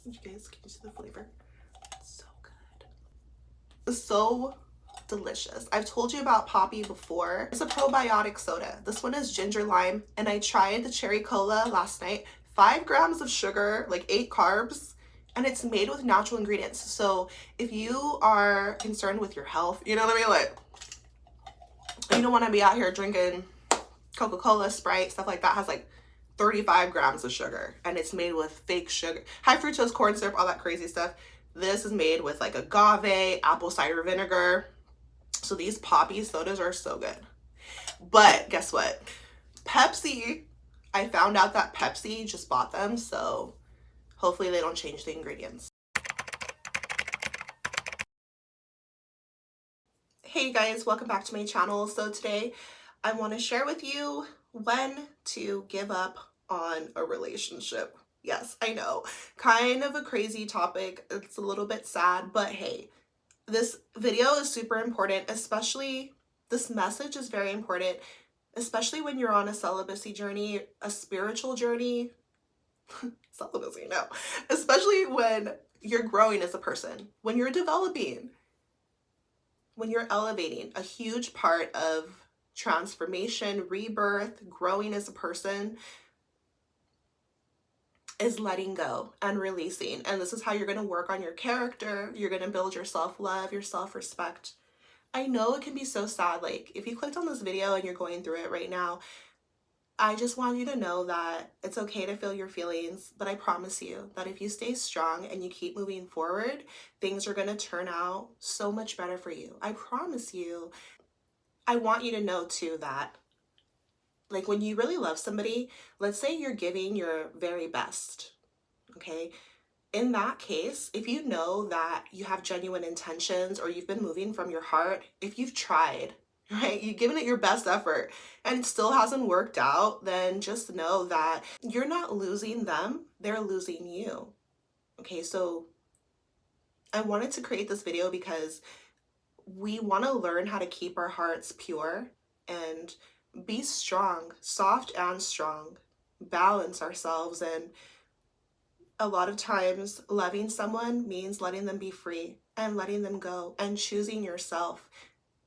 You guys, can you see the flavor? It's so good. It's so delicious. I've told you about Poppy before. It's a probiotic soda. This one is ginger lime, and I tried the cherry cola last night. 5 grams of sugar, like 8 carbs, and it's made with natural ingredients. So if you are concerned with your health, you know what I mean? Like, you don't want to be out here drinking Coca-Cola, Sprite, stuff like that has like 35 grams of sugar, and it's made with fake sugar, high fructose corn syrup, all that crazy stuff. This is made with like agave, apple cider vinegar. So these Poppy sodas are so good. But guess what? Pepsi, I found out that Pepsi just bought them, so hopefully they don't change the ingredients. Hey guys, welcome back to my channel. So today I want to share with you when to give up on a relationship. Yes, I know, kind of a crazy topic. It's a little bit sad, but hey, this video is super important, especially this message is very important, especially when you're on a celibacy journey, a spiritual journey. Celibacy, no. Especially when you're growing as a person, when you're developing, when you're elevating. A huge part of transformation, rebirth, growing as a person is letting go and releasing. And this is how you're going to work on your character. You're going to build your self-love, your self-respect. I know it can be so sad. Like, if you clicked on this video and you're going through it right now, I just want you to know that it's okay to feel your feelings, but I promise you that if you stay strong and you keep moving forward, things are going to turn out so much better for you. I promise you. I want you to know too that, like, when you really love somebody, let's say you're giving your very best, okay? In that case, if you know that you have genuine intentions or you've been moving from your heart, if you've tried, right, you've given it your best effort and it still hasn't worked out, then just know that you're not losing them, they're losing you. Okay, so I wanted to create this video because we want to learn how to keep our hearts pure and be strong, soft and strong, balance ourselves. And a lot of times loving someone means letting them be free and letting them go and choosing yourself.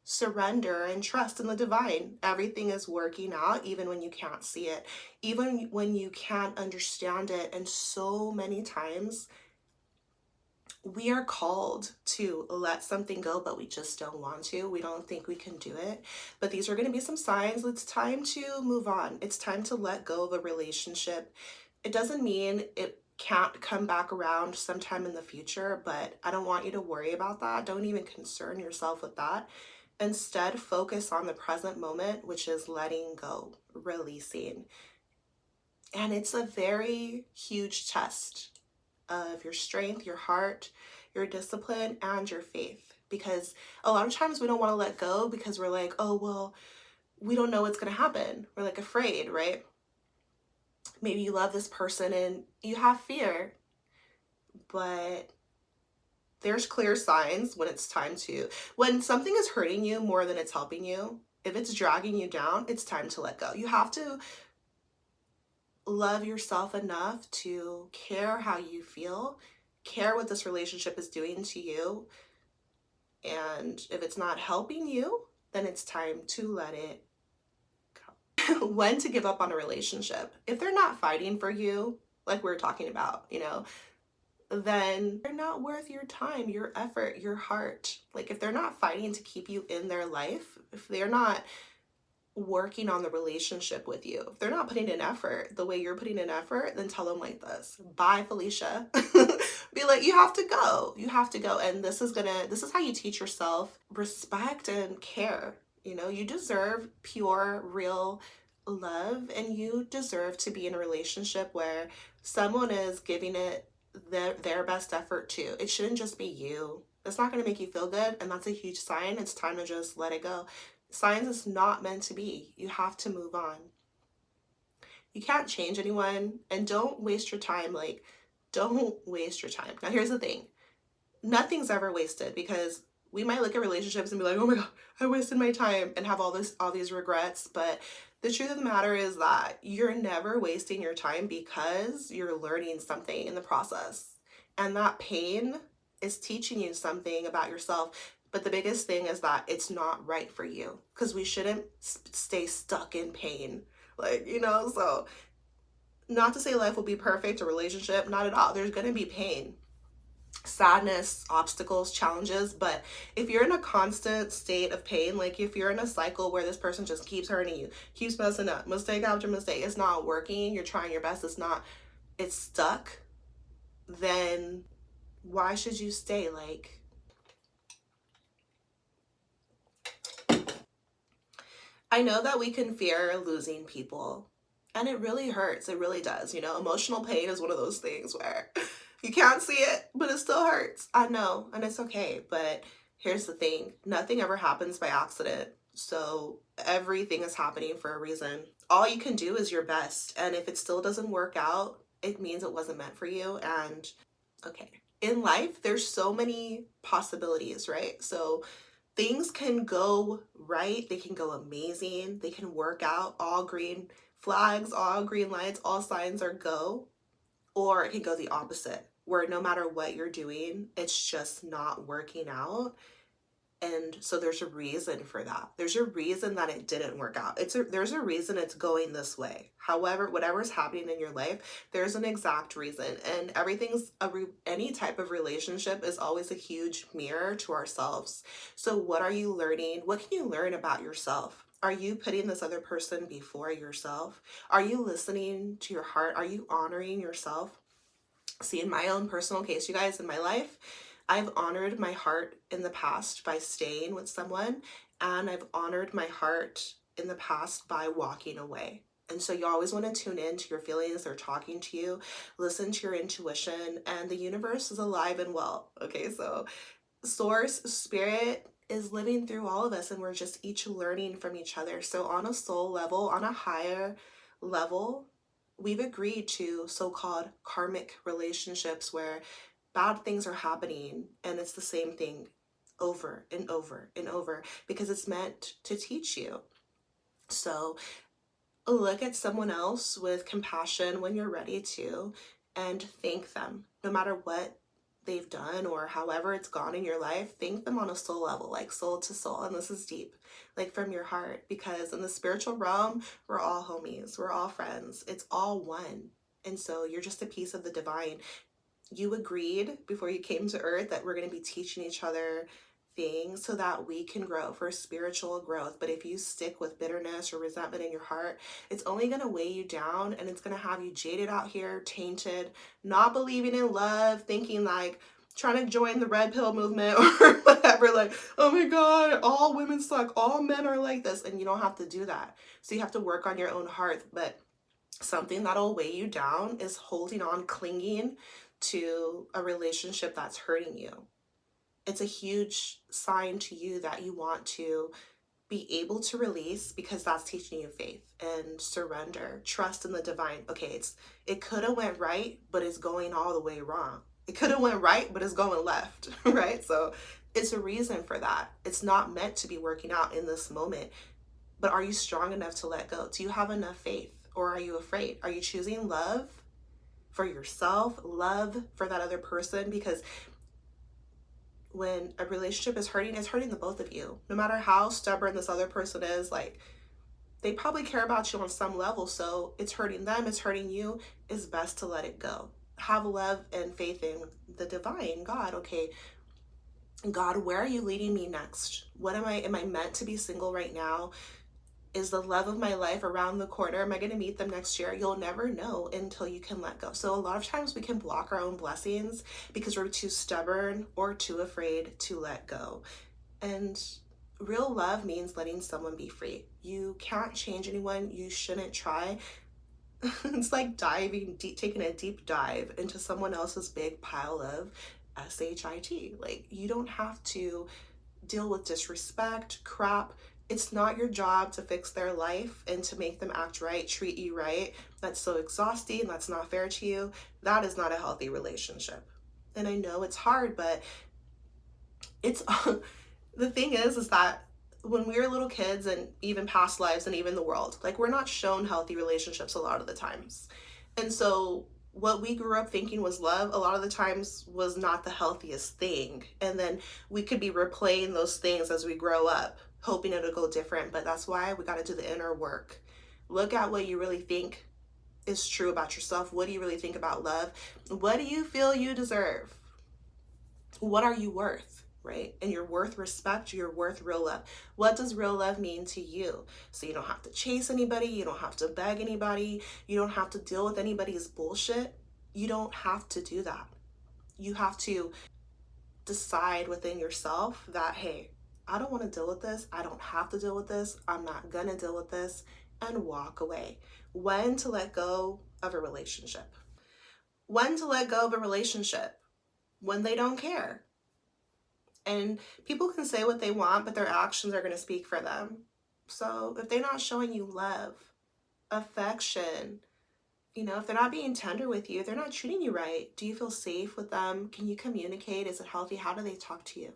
Surrender and trust in the divine. Everything is working out even when you can't see it, even when you can't understand it. And so many times we are called to let something go, but we just don't want to. We don't think we can do it. But these are going to be some signs. It's time to move on. It's time to let go of a relationship. It doesn't mean it can't come back around sometime in the future, but I don't want you to worry about that. Don't even concern yourself with that. Instead, focus on the present moment, which is letting go, releasing. And it's a very huge test of your strength, your heart, your discipline, and your faith. Because a lot of times we don't want to let go because we're like, oh, well, we don't know what's going to happen. We're like afraid, right? Maybe you love this person and you have fear, but there's clear signs when it's time to, when something is hurting you more than it's helping you, if it's dragging you down, it's time to let go. You have to love yourself enough to care how you feel, care what this relationship is doing to you. And if it's not helping you, then it's time to let it go. When to give up on a relationship. If they're not fighting for you, like we were talking about, then they're not worth your time, your effort, your heart. Like, if they're not fighting to keep you in their life, if they're not working on the relationship with you, if they're not putting in effort the way you're putting in effort, then tell them like this: bye, Felicia. Be like, you have to go. You have to go. And this is how you teach yourself respect and care. You deserve pure, real love, and you deserve to be in a relationship where someone is giving it their best effort too. It shouldn't just be you. It's not going to make you feel good, and that's a huge sign. It's time to just let it go. Signs is not meant to be. You have to move on. You can't change anyone, and don't waste your time. Like, don't waste your time. Now, here's the thing. Nothing's ever wasted, because we might look at relationships and be like, oh my God, I wasted my time, and have all these regrets. But the truth of the matter is that you're never wasting your time, because you're learning something in the process. And that pain is teaching you something about yourself. But the biggest thing is that it's not right for you, because we shouldn't stay stuck in pain. Like, so not to say life will be perfect, a relationship, not at all. There's going to be pain, sadness, obstacles, challenges. But if you're in a constant state of pain, like if you're in a cycle where this person just keeps hurting you, keeps messing up, mistake after mistake, it's not working, you're trying your best, it's stuck, then why should you stay? Like, I know that we can fear losing people, and it really hurts. It really does. Emotional pain is one of those things where you can't see it, but it still hurts. I know, and it's okay. But here's the thing, nothing ever happens by accident. So everything is happening for a reason. All you can do is your best. And if it still doesn't work out, it means it wasn't meant for you. And okay, in life, there's so many possibilities, right? So things can go right, they can go amazing, they can work out, all green flags, all green lights, all signs are go. Or it can go the opposite, where no matter what you're doing, it's just not working out. And so there's a reason for that. There's a reason that it didn't work out. There's a reason it's going this way. However, whatever's happening in your life, there's an exact reason. And any type of relationship is always a huge mirror to ourselves. So what are you learning? What can you learn about yourself? Are you putting this other person before yourself? Are you listening to your heart? Are you honoring yourself? See, in my own personal case, you guys, in my life, I've honored my heart in the past by staying with someone, and I've honored my heart in the past by walking away. And so you always want to tune in to your feelings. They're talking to you. Listen to your intuition, and the universe is alive and well. Okay, so source, spirit is living through all of us, and we're just each learning from each other. So on a soul level, on a higher level, we've agreed to so-called karmic relationships where bad things are happening, and it's the same thing over and over and over because it's meant to teach you. So look at someone else with compassion when you're ready to, and thank them. No matter what they've done or however it's gone in your life, thank them on a soul level, like soul to soul. And this is deep, like from your heart, because in the spiritual realm, we're all homies, we're all friends, it's all one. And so you're just a piece of the divine. You agreed before you came to earth that we're going to be teaching each other things so that we can grow for spiritual growth. But if you stick with bitterness or resentment in your heart, it's only going to weigh you down, and it's going to have you jaded out here, tainted, not believing in love, thinking like trying to join the red pill movement or whatever, like, oh my God, all women suck, all men are like this. And you don't have to do that. So you have to work on your own heart. But something that'll weigh you down is holding on, clinging to a relationship that's hurting you. It's a huge sign to you that you want to be able to release, because that's teaching you faith and surrender, trust in the divine. Okay, it could have went right, but it's going all the way wrong. It could have went right, but it's going left, right? So it's a reason for that. It's not meant to be working out in this moment. But are you strong enough to let go? Do you have enough faith, or are you afraid? Are you choosing love for yourself, love for that other person? Because when a relationship is hurting, it's hurting the both of you. No matter how stubborn this other person is, like, they probably care about you on some level. So it's hurting them, it's hurting you. It's best to let it go. Have love and faith in the divine, God. Okay, God, where are you leading me next? Am I meant to be single right now? Is the love of my life around the corner? Am I going to meet them next year? You'll never know until you can let go. So a lot of times we can block our own blessings because we're too stubborn or too afraid to let go. And real love means letting someone be free. You can't change anyone. You shouldn't try. It's like taking a deep dive into someone else's big pile of shit. Like, you don't have to deal with disrespect, crap. It's not your job to fix their life and to make them act right, treat you right. That's so exhausting. That's not fair to you. That is not a healthy relationship. And I know it's hard, but it's the thing is that when we were little kids, and even past lives and even the world, like, we're not shown healthy relationships a lot of the times. And so what we grew up thinking was love a lot of the times was not the healthiest thing. And then we could be replaying those things as we grow up, hoping it'll go different. But that's why we got to do the inner work. Look at what you really think is true about yourself. What do you really think about love? What do you feel you deserve? What are you worth? Right? And you're worth respect, you're worth real love. What does real love mean to you? So you don't have to chase anybody, you don't have to beg anybody, you don't have to deal with anybody's bullshit. You don't have to do that. You have to decide within yourself that, hey, I don't want to deal with this. I don't have to deal with this. I'm not going to deal with this, and walk away. When to let go of a relationship. When to let go of a relationship. When they don't care. And people can say what they want, but their actions are going to speak for them. So if they're not showing you love, affection, if they're not being tender with you, if they're not treating you right, do you feel safe with them? Can you communicate? Is it healthy? How do they talk to you?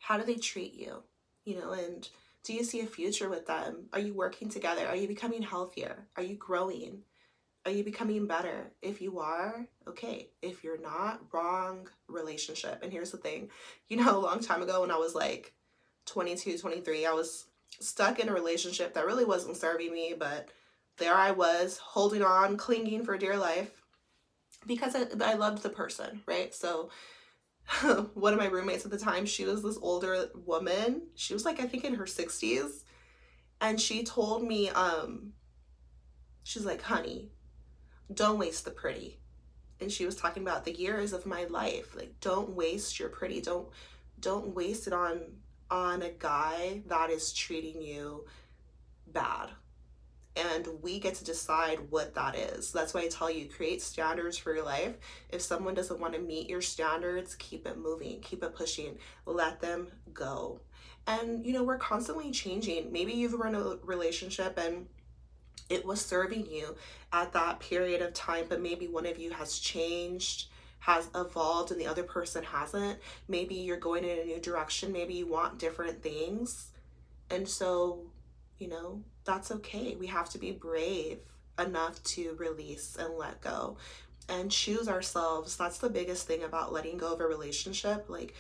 How do they treat you? And do you see a future with them? Are you working together? Are you becoming healthier? Are you growing? Are you becoming better? If you are, okay. If you're not, wrong relationship. And here's the thing, a long time ago when I was like 22, 23, I was stuck in a relationship that really wasn't serving me, but there I was holding on, clinging for dear life because I loved the person, right? So one of my roommates at the time, she was this older woman. She was like, I think in her 60s. And she told me, she's like, honey, don't waste the pretty. And she was talking about the years of my life. Like, don't waste your pretty. Don't waste it on a guy that is treating you bad. And we get to decide what that is. That's why I tell you, create standards for your life. If someone doesn't want to meet your standards, keep it moving, keep it pushing, let them go. And we're constantly changing. Maybe you've run a relationship and it was serving you at that period of time, but maybe one of you has changed, has evolved, and the other person hasn't. Maybe you're going in a new direction. Maybe you want different things. And so, that's okay. We have to be brave enough to release and let go and choose ourselves. That's the biggest thing about letting go of a relationship. Like,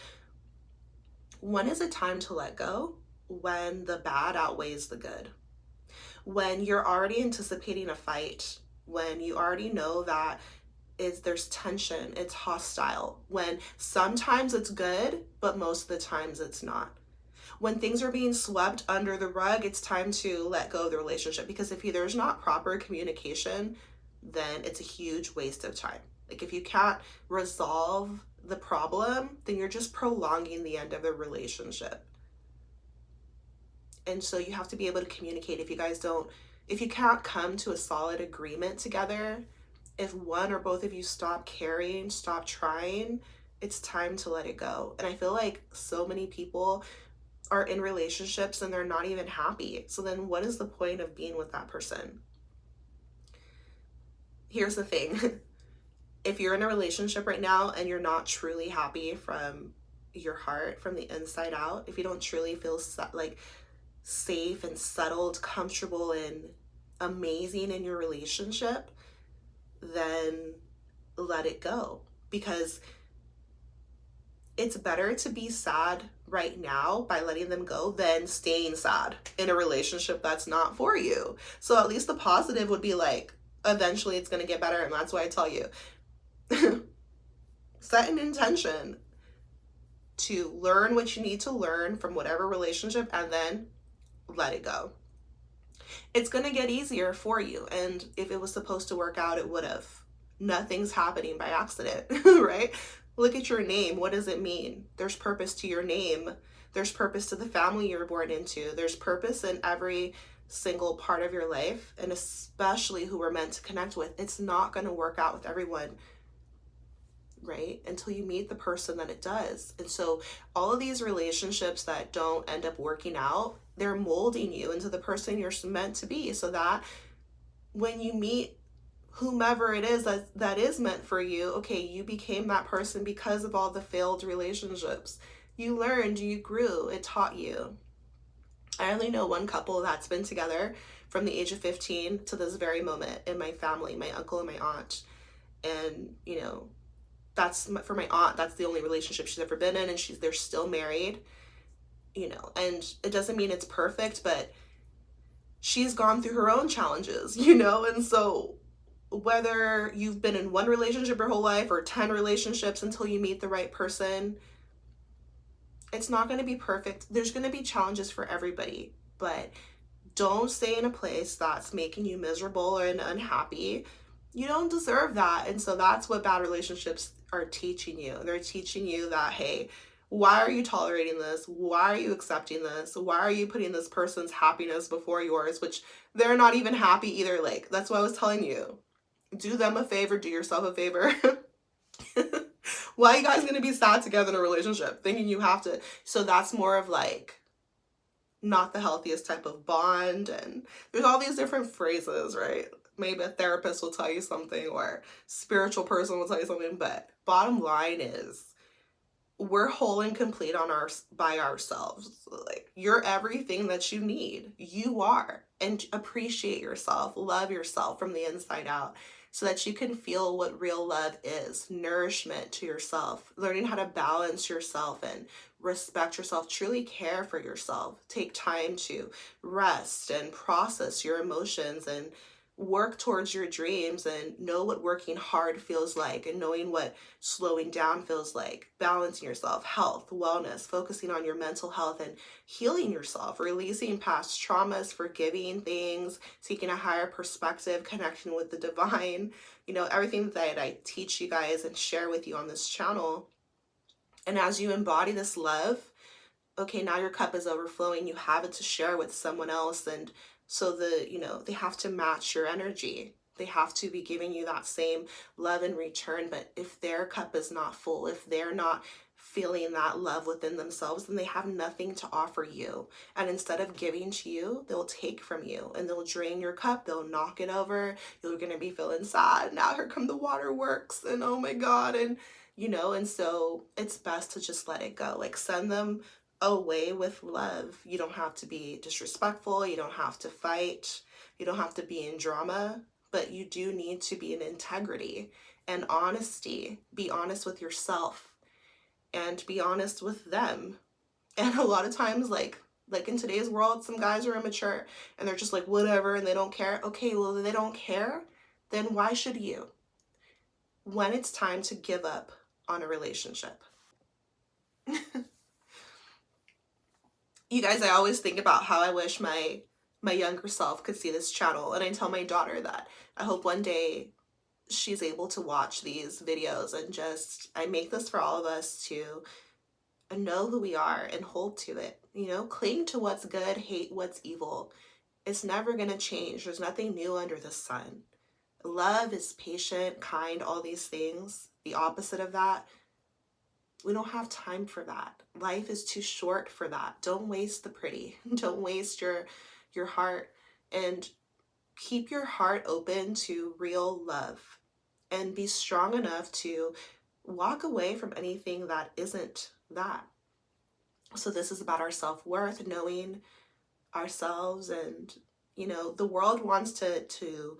when is it time to let go? When the bad outweighs the good. When you're already anticipating a fight, when you already know that there's tension, it's hostile, when sometimes it's good, but most of the times it's not. When things are being swept under the rug, it's time to let go of the relationship, because if there's not proper communication, then it's a huge waste of time. Like, if you can't resolve the problem, then you're just prolonging the end of the relationship. And so you have to be able to communicate. If you can't come to a solid agreement together, if one or both of you stop caring, stop trying, it's time to let it go. And I feel like so many people are in relationships and they're not even happy. So then what is the point of being with that person? Here's the thing. If you're in a relationship right now and you're not truly happy from your heart, from the inside out, if you don't truly feel like safe and settled, comfortable, and amazing in your relationship, then let it go. Because it's better to be sad right now by letting them go than staying sad in a relationship that's not for you. So at least the positive would be like, eventually it's going to get better. And that's why I tell you, set an intention to learn what you need to learn from whatever relationship and then let it go. It's going to get easier for you. And if it was supposed to work out, it would have. Nothing's happening by accident, right? Look at your name. What does it mean? There's purpose to your name. There's purpose to the family you're born into. There's purpose in every single part of your life, and especially who we're meant to connect with. It's not going to work out with everyone, right? Until you meet the person that it does. And so all of these relationships that don't end up working out, they're molding you into the person you're meant to be, so that when you meet whomever it is that is meant for you, okay, you became that person because of all the failed relationships. You learned, you grew, it taught you. I only know one couple that's been together from the age of 15 to this very moment in my family, my uncle and my aunt. And, you know, for my aunt, that's the only relationship she's ever been in, and they're still married, you know, and it doesn't mean it's perfect, but she's gone through her own challenges, you know, and so whether you've been in one relationship your whole life or 10 relationships until you meet the right person, it's not going to be perfect. There's going to be challenges for everybody, but don't stay in a place that's making you miserable and unhappy. You don't deserve that. And so that's what bad relationships are teaching you. They're teaching you that, hey, why are you tolerating this? Why are you accepting this? Why are you putting this person's happiness before yours, which they're not even happy either? Like, that's what I was telling you. Do them a favor, do yourself a favor. Why are you guys going to be sad together in a relationship thinking you have to? So that's more of like not the healthiest type of bond. And there's all these different phrases, right? Maybe a therapist will tell you something, or spiritual person will tell you something, but bottom line is we're whole and complete by ourselves. Like, you're everything that you need. You are. And appreciate yourself, love yourself from the inside out, so that you can feel what real love is. Nourishment to yourself, learning how to balance yourself and respect yourself, truly care for yourself, take time to rest and process your emotions and work towards your dreams, and know what working hard feels like, and knowing what slowing down feels like, balancing yourself, health, wellness, focusing on your mental health and healing yourself, releasing past traumas, forgiving things, taking a higher perspective, connection with the divine, you know, everything that I teach you guys and share with you on this channel. And as you embody this love, okay, now your cup is overflowing, you have it to share with someone else. And so they have to match your energy. They have to be giving you that same love in return. But if their cup is not full, if they're not feeling that love within themselves, then they have nothing to offer you. And instead of giving to you, they'll take from you, and they'll drain your cup. They'll knock it over. You're going to be feeling sad. Now here come the waterworks, and oh my God. And, and so it's best to just let it go. Like, send them away with love. You don't have to be disrespectful. You don't have to fight. You don't have to be in drama, but you do need to be in integrity and honesty. Be honest with yourself and be honest with them. And a lot of times, like in today's world, some guys are immature and they're just like, whatever, and they don't care. Okay, well, they don't care. Then why should you? When it's time to give up on a relationship. You guys, I always think about how I wish my younger self could see this channel. And I tell my daughter that I hope one day she's able to watch these videos, and I make this for all of us to know who we are and hold to it. Cling to what's good, hate what's evil. It's never going to change. There's nothing new under the sun. Love is patient, kind, all these things. The opposite of that, we don't have time for that. Life is too short for that. Don't waste the pretty. Don't waste your heart, and keep your heart open to real love, and be strong enough to walk away from anything that isn't that. So this is about our self-worth, knowing ourselves. And the world wants to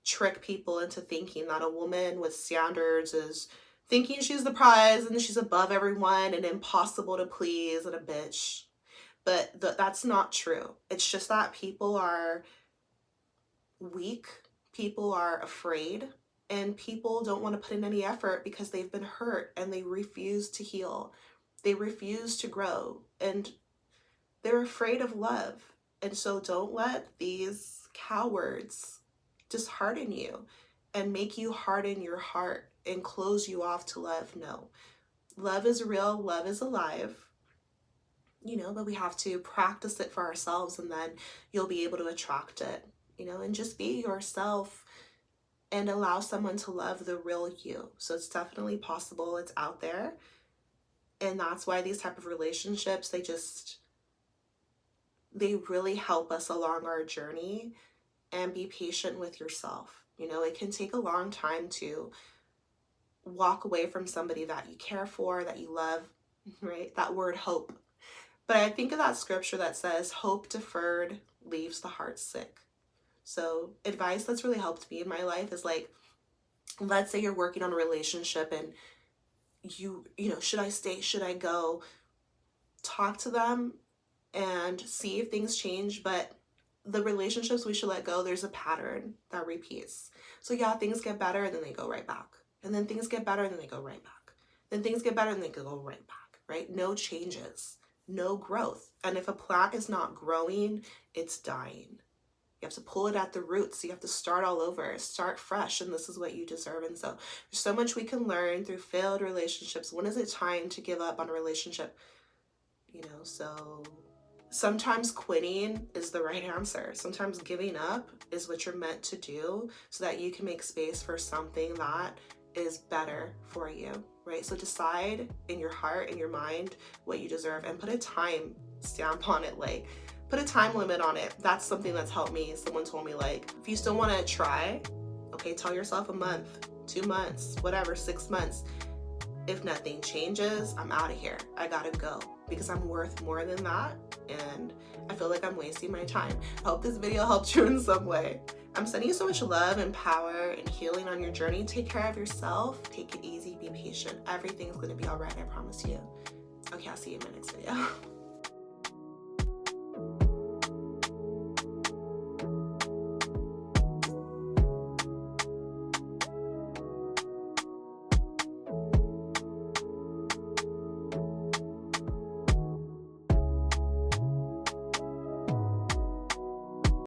trick people into thinking that a woman with standards is thinking she's the prize and she's above everyone and impossible to please and a bitch. But that's not true. It's just that people are weak, people are afraid, and people don't want to put in any effort because they've been hurt and they refuse to heal. They refuse to grow, and they're afraid of love. And so don't let these cowards dishearten you and make you harden your heart and close you off to love. No, love is real, love is alive, but we have to practice it for ourselves, and then you'll be able to attract it, and just be yourself and allow someone to love the real you. So it's definitely possible. It's out there. And that's why these type of relationships, they really help us along our journey. And be patient with yourself. It can take a long time to walk away from somebody that you care for, that you love, right? That word hope. But I think of that scripture that says, hope deferred leaves the heart sick. So advice that's really helped me in my life is like, let's say you're working on a relationship and you know, should I stay? Should I go? Talk to them and see if things change. But the relationships we should let go, there's a pattern that repeats. So yeah, things get better and then they go right back. And then things get better and then they go right back. Then things get better and they go right back, right? No changes, no growth. And if a plant is not growing, it's dying. You have to pull it at the roots. You have to start all over, start fresh, and this is what you deserve. And so there's so much we can learn through failed relationships. When is it time to give up on a relationship? You know, so sometimes quitting is the right answer. Sometimes giving up is what you're meant to do so that you can make space for something that is better for you, right? So decide in your heart and your mind what you deserve and put a time stamp on it. Like, put a time limit on it. That's something that's helped me. Someone told me, like, if you still want to try, okay, tell yourself a month, 2 months, whatever, 6 months. If nothing changes, I'm out of here. I gotta go because I'm worth more than that and I feel like I'm wasting my time. I hope this video helped you in some way. I'm sending you so much love and power and healing on your journey. Take care of yourself. Take it easy. Be patient. Everything's gonna be all right. I promise you. Okay, I'll see you in my next video.